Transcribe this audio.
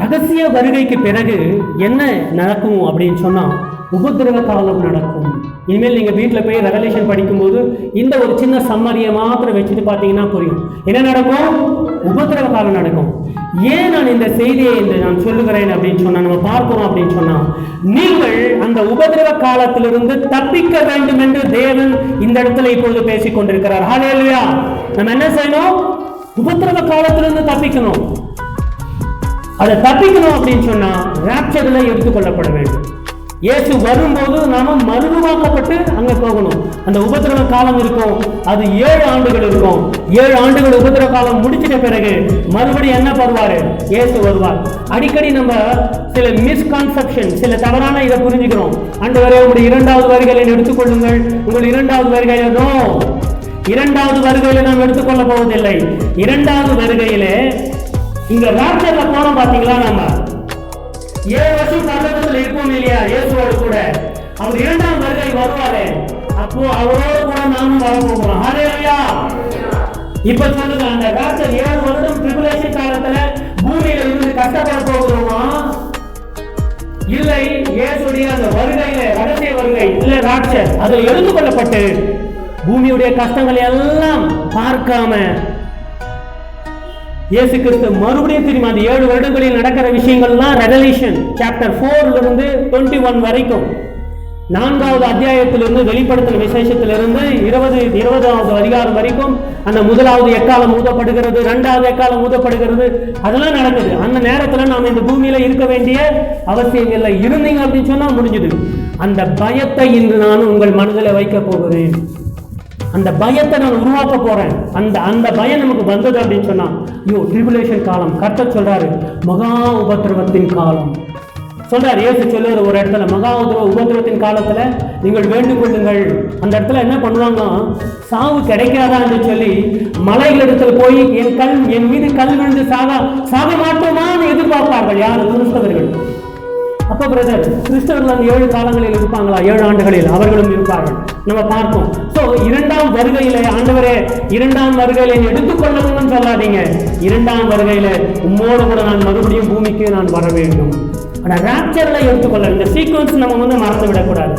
ரகசிய வருகைக்கு பிறகு என்ன நடக்கும் அப்படின்னு சொன்னா உபத்திரவ காலம் நடக்கும். இனிமேல் நீங்க வீட்டில் போய் ரெவலேஷன் படிக்கும்போது இந்த ஒரு சின்ன சம்மரியை மாத்திரம் வச்சுட்டு பார்த்தீங்கன்னா புரியும். என்ன நடக்கும்? உபத்திரவ காலம் நடக்கும். ஏன் நான் இந்த செய்தியை நான் சொல்லுகிறேன் அப்படின்னு சொன்னா, நம்ம பார்க்கிறோம் அப்படின்னு சொன்னா, நீங்கள் அந்த உபதிரவ காலத்திலிருந்து தப்பிக்க வேண்டும் என்று தேவன் இந்த இடத்துல இப்பொழுது பேசிக் கொண்டிருக்கிறார். ஹல்லேலூயா. நம்ம என்ன செய்யணும்? உபதிரவ காலத்திலிருந்து தப்பிக்கணும். அதை தப்பிக்கணும் அப்படின்னு சொன்னா ராப்சர்ல எடுத்துக்கொள்ளப்பட வேண்டும். இயேசு வரும்போது நாம மறுரூபமாக்கப்பட்டு அங்க போகணும். அந்த உபதிரவ காலம் இருக்கும், அது 7 ஆண்டுகள் இருக்கும். 7 ஆண்டுகள் உபதிரவ காலம் முடிச்சிட்ட பிறகு மறுபடியும் என்ன வருவாரு? இயேசு வருவார். அடிக்கடி நம்ம சில மிஸ்கான்செப்ஷன், சில தவறான இதை புரிஞ்சுக்கிறோம். ஆண்டவரே உங்களுடைய 2வது வருகையை எடுத்துக்கொள்ளுங்கள், உங்கள் 2வது வருகையில இரண்டாவது வருகையில நாம் எடுத்துக்கொள்ள போவதில்லை. 2வது வருகையிலே இங்க ராப்சர்ல போனோம் பாத்தீங்களா, நம்ம 7 வருஷம் பரலோகத்தில் இருப்போம் இல்லையா இயேசுவோடு கூட. அவர் 2ஆம் வருகை வருவாரே, அப்போ அவரோடு கூட நாமும் வர போகிறோம். ஹல்லேலூயா. இப்ப சொல்லுங்க, அந்த ராப்சர் 7 வருடம் ட்ரிபுலேஷன் காலத்துல பூமியில இருந்து கஷ்டப்பட போகிறோமா, இல்லை இயேசுடைய அந்த வருகையில ரகசிய வருகை இல்ல ராப்சர் அதில் எடுத்துக்கொள்ளப்பட்டு பூமியுடைய கஷ்டங்களை எல்லாம் பார்க்காம இயேசு கிறிஸ்து மறுபடியும் திரும்பி அந்த 7 வருடங்களில் நடக்கிற விஷயங்கள்லாம் ரெவலேஷன் சாப்டர் 4 இருந்து 21 வரைக்கும், 4வது அத்தியாயத்திலிருந்து வெளிப்படுத்தின விசேஷத்திலிருந்து 20வது அதிகாரம் வரைக்கும் அந்த 1வது எக்காலம் ஊதப்படுகிறது, 2வது எக்காலம் ஊதப்படுகிறது, அதெல்லாம் நடக்குது. அந்த நேரத்துல நாம இந்த பூமியில இருக்க வேண்டிய அவசியம் இல்லை. இருந்தீங்க அப்படின்னு சொன்னா முடிஞ்சது. அந்த பயத்தை இன்று நான் உங்கள் மனதில் வைக்க போகிறேன். அந்த பயத்தை நான் உருவாக்க போறேன். அந்த பயம் நமக்கு வந்தது அப்படின்னு சொன்னா, ட்ரிபுலேஷன் காலம். கர்த்தர் சொல்றாரு மகா உபத்திரவத்தின் காலம் சொல்றாரு. இயேசு சொல்லுற ஒரு இடத்துல மகா உபத்திரவத்தின் காலத்துல நீங்கள் வேண்டிக் கொள்ளுங்கள். அந்த இடத்துல என்ன பண்ணுவாங்க, சாவு கிடைக்காதா என்று சொல்லி மலைகளிடத்துல போய் என் மீது கல் விழுந்து சாக மாட்டோமான்னு எதிர்பார்ப்பார்கள். யார்? கிறிஸ்தவர்கள். அப்ப பிரதர், கிறிஸ்தவர்கள் அந்த 7 காலங்களில் இருப்பாங்களா? 7 ஆண்டுகளில் அவர்களும் இருப்பார்கள். நம்ம பார்ப்போம். சோ 2ஆம் வருகையில ஆண்டவரே 2ஆம் வருகையில எடுத்துக்கொள்ளணும்னு சொல்லாதீங்க. 2ஆம் வருகையில உம்மோடு கூட நான் மறுபடியும் பூமிக்கு நான் வர வேண்டும். ஆனா ராப்சர்ல எடுத்துக்கொள்ள இந்த சீக்வன்ஸ் நம்ம மறந்து விடக்கூடாது.